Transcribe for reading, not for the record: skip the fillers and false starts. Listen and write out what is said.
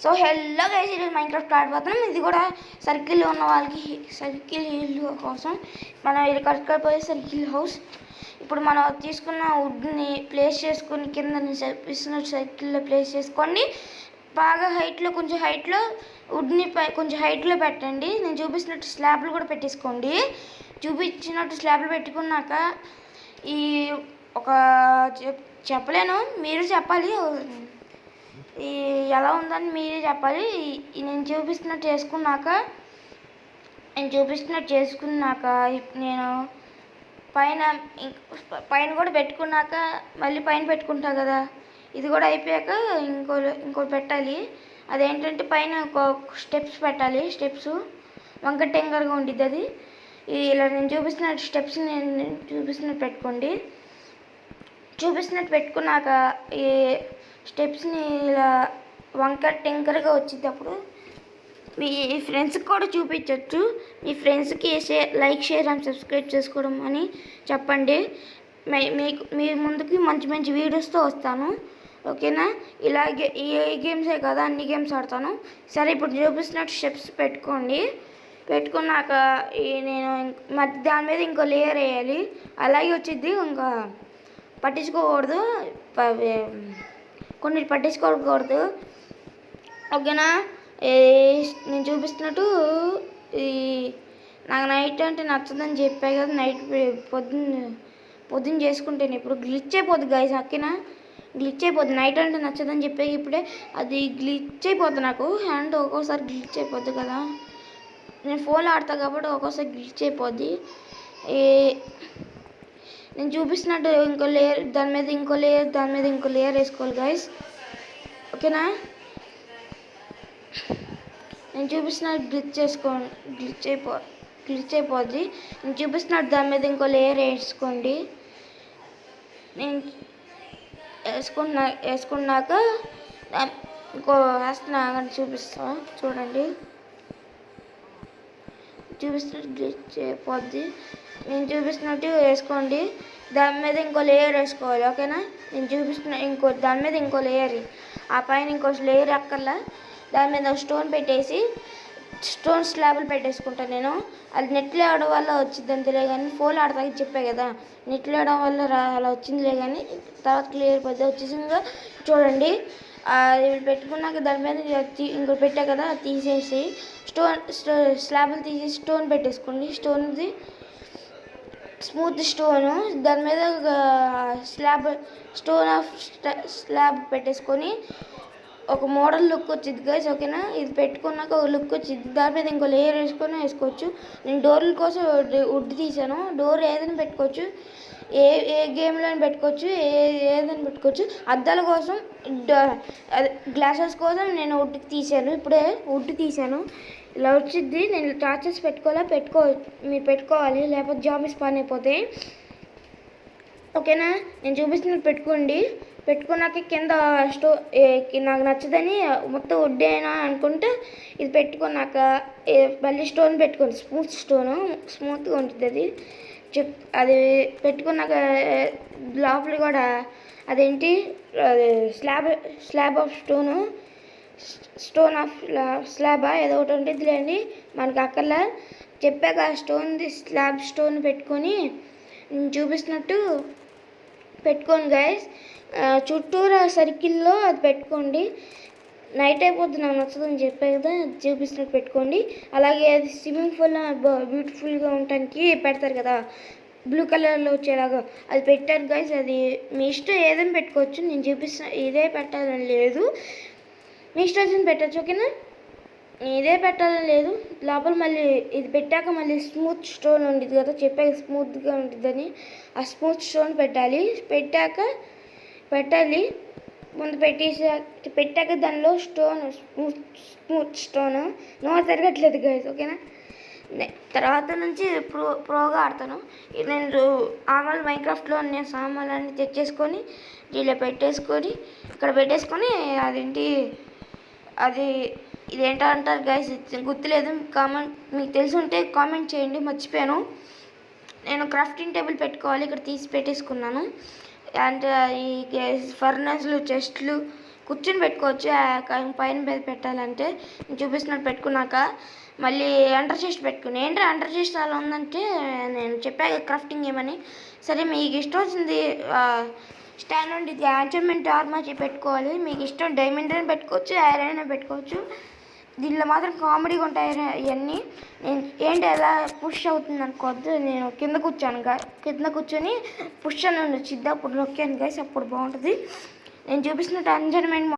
So hello guys ఈరోజు Minecraft ఆడిపోతున్నాం. ఇది కూడా సర్కిల్ ఉన్న వాళ్ళకి సర్కిల్ ఇల్లు కోసం మనం ఇది కట్టుకపోయే సర్కిల్ హౌస్. ఇప్పుడు మనం తీసుకున్న వుడ్ని ప్లేస్ చేసుకుని కింద చూపిస్తున్న సర్కిల్లో ప్లేస్ చేసుకోండి. బాగా హైట్లో కొంచెం హైట్లో వుడ్ని కొంచెం హైట్లో పెట్టండి. నేను చూపిస్తున్నట్టు స్లాబ్లు కూడా పెట్టేసుకోండి. చూపించినట్టు స్లాబ్లు పెట్టుకున్నాక ఈ ఒక చెప్పలేను, మీరు చెప్పాలి. ఈ ఎలా ఉందని మీరే చెప్పాలి. నేను చూపిస్తున్నట్టు చేసుకున్నాక నేను పైన కూడా పెట్టుకున్నాక మళ్ళీ పైన పెట్టుకుంటా కదా. ఇది కూడా అయిపోయాక ఇంకోటి పెట్టాలి. అదేంటంటే పైన స్టెప్స్ పెట్టాలి. స్టెప్స్ వంకర టెంగర్గా ఉండిద్ది. అది ఇలా నేను చూపిస్తున్న స్టెప్స్ చూపిస్తున్నట్టు పెట్టుకోండి. చూపిస్తున్నట్టు పెట్టుకున్నాక ఈ స్టెప్స్ని ఇలా వంకర టెంకర్గా వచ్చినప్పుడు మీ ఫ్రెండ్స్కి కూడా చూపించవచ్చు. మీ ఫ్రెండ్స్కి లైక్ షేర్ అండ్ సబ్స్క్రైబ్ చేసుకోవడం అని చెప్పండి. మీ ముందుకి మంచి మంచి వీడియోస్తో వస్తాను, ఓకేనా? ఇలాగే ఈ గేమ్సే కదా, అన్ని గేమ్స్ ఆడతాను. సరే, ఇప్పుడు చూపిస్తున్నట్టు స్టెప్స్ పెట్టుకోండి. పెట్టుకున్నాక నేను దాని మీద ఇంకో లేయర్ వేయాలి. అలాగే వచ్చింది. ఇంకా పట్టించుకోకూడదు, కొన్ని పట్టించుకోకూడదు, ఓకేనా? నేను చూపిస్తున్నట్టు నాకు నైట్ అంటే నచ్చదని చెప్పా కదా. నైట్ పొద్దున్న చేసుకుంటాను. ఇప్పుడు గ్లిచ్ అయిపోద్ది గైస్, ఓకేనా? గ్లిచ్ అయిపోద్ది. నైట్ అంటే నచ్చదని చెప్పాక ఇప్పుడే అది గ్లిచ్ అయిపోద్ది. నాకు హ్యాండ్ ఒక్కోసారి గ్లిచ్ అయిపోద్ది కదా. నేను ఫోన్లో ఆడతా కాబట్టి ఒక్కోసారి గ్లిచ్ అయిపోద్ది. నేను చూపిస్తున్నట్టు ఇంకో లేయర్, దాని మీద ఇంకో లేయర్ వేసుకోవాలి గైస్, ఓకేనా? నేను చూపిస్తున్నట్టు గ్లిచ్ అయిపోద్ది. నేను చూపిస్తున్నట్టు దాని మీద ఇంకో లేయర్ వేసుకోండి. నేను వేసుకున్నాక ఇంకో వేస్తున్నా చూపిస్తా, చూడండి. చూపిస్తున్నట్టు గ్లిచ్ అయిపోద్ది. నేను చూపిస్తున్నట్టు వేసుకోండి. దాని మీద ఇంకో లేయర్ వేసుకోవాలి, ఓకేనా? నేను చూపిస్తున్న దాని మీద ఇంకో లేయర్, ఆ పైన ఇంకో లేయర్ అక్కర్లా. దాని మీద స్టోన్ పెట్టేసి స్టోన్ స్లాబ్లు పెట్టేసుకుంటాను నేను. అది నెట్లో ఆడడం వల్ల వచ్చిందని తెలియదు కానీ, ఫోన్లో ఆడతాకి చెప్పా కదా. నెట్లో ఆడడం వల్ల అలా వచ్చిందిలే కానీ తర్వాత క్లియర్ పోతే వచ్చేసిందిగా. చూడండి, అది పెట్టుకున్నాక దాని మీద ఇంకోటి పెట్టా కదా, అది తీసేసి స్లాబ్లు తీసేసి స్టోన్ పెట్టేసుకోండి. స్మూత్ స్టోను దాని మీద స్లాబ్ పెట్టేసుకొని ఒక మోడల్ లుక్ వచ్చింది గైస్, ఓకేనా? ఇది పెట్టుకున్నాక ఒక లుక్ వచ్చింది. దాని మీద ఇంకో లేయర్ వేసుకోవచ్చు. నేను డోర్ల కోసం వుడ్ తీసాను. డోర్ ఏదైనా పెట్టుకోవచ్చు, ఏ గేమ్లో పెట్టుకోవచ్చు, ఏదైనా పెట్టుకోవచ్చు. అద్దాల కోసం గ్లాసెస్ కోసం నేను ఇప్పుడే వుడ్ తీసాను. ఇలా వచ్చింది. నేను టార్చెస్ మీరు పెట్టుకోవాలి, లేకపోతే జాంబీస్ స్పాన్ అయిపోతాయి, ఓకేనా? నేను చూపిస్తున్నట్టు పెట్టుకోండి. పెట్టుకున్నాక కింద నాకు నచ్చదని మొత్తం వుడ్ అయినా అనుకుంటే ఇది పెట్టుకున్నాక మళ్ళీ స్టోన్ పెట్టుకోండి. స్మూత్గా ఉంటుంది అది పెట్టుకున్నాక లోపల కూడా అదేంటి స్లాబ్ ఆఫ్ స్టోన్ ఆఫ్ స్లాబా ఏదో ఒకటి ఉంటుంది లేండి, మనకు అక్కర్లా. చెప్పాక స్టోన్ పెట్టుకొని చూపిస్తున్నట్టు పెట్టుకోండి గైస్. చుట్టూరా సర్కిల్లో అది పెట్టుకోండి. నైట్ అయిపోద్ది, నాకు నచ్చదని చెప్పే కదా, చూపిస్తున్నట్టు పెట్టుకోండి. అలాగే అది స్విమ్మింగ్ పూల్ బ్యూటిఫుల్గా ఉండటానికి పెడతారు కదా, బ్లూ కలర్లో వచ్చేలాగా అది పెట్టాను గైస్. అది మీ ఇష్టం, ఏదైనా పెట్టుకోవచ్చు. నేను చూపిస్తున్న ఇదే పెట్టాలని లేదు, మీ ఇష్టం పెట్టచ్చు, ఓకేనా? ఇదే పెట్టాలని లేదు. లోపల మళ్ళీ ఇది పెట్టాక మళ్ళీ స్మూత్ స్టోన్ ఉంటుంది కదా, చెప్పాక స్మూత్గా ఉంటుందని ఆ స్మూత్ స్టోన్ పెట్టాలి. ముందు పెట్టాక దానిలో స్మూత్ స్టోన్ తిరగట్లేదు గైస్, ఓకేనా? తర్వాత నుంచి ప్రోగా ఆడతాను. నేను మైన్క్రాఫ్ట్లో నేను సామాన్లన్నీ తెచ్చేసుకొని ఇలా ఇక్కడ పెట్టేసుకొని ఇదేంటో అంటారు గైస్, గుర్తులేదు. మీకు తెలిసి ఉంటే కామెంట్ చేయండి, మర్చిపోయాను. నేను క్రాఫ్టింగ్ టేబుల్ పెట్టుకోవాలి, ఇక్కడ తీసి పెట్టేసుకున్నాను. అండ్ ఈ ఫర్నెస్లు చెస్ట్లు కూర్చొని పెట్టుకోవచ్చు. పైన పెట్టాలంటే నేను చూపిస్తున్నట్టు పెట్టుకున్నాక మళ్ళీ అండర్ చెస్ట్ పెట్టుకుని. ఏంటి అండర్ చెస్ట్ అలా ఉందంటే నేను చెప్పాక క్రాఫ్టింగ్ ఏమని. సరే మీకు ఇష్టం వచ్చింది స్టాండ్ నుండి అచీవ్మెంట్ ఆర్మర్ పెట్టుకోవాలి. మీకు ఇష్టం డైమండ్ అయినా పెట్టుకోవచ్చు, ఐరన్ అయినా పెట్టుకోవచ్చు. దీనిలో మాత్రం కామెడీగా ఉంటాయి ఇవన్నీ. నేను ఏంటి ఎలా పుష్ అవుతుంది అనుకోవద్దు. నేను కింద కూర్చొని పుష్ అని వచ్చిద్ది, అప్పుడు నొక్కాను గైస్, అప్పుడు బాగుంటుంది. నేను చూపిస్తున్నట్టు ఎంజాయ్మెంట్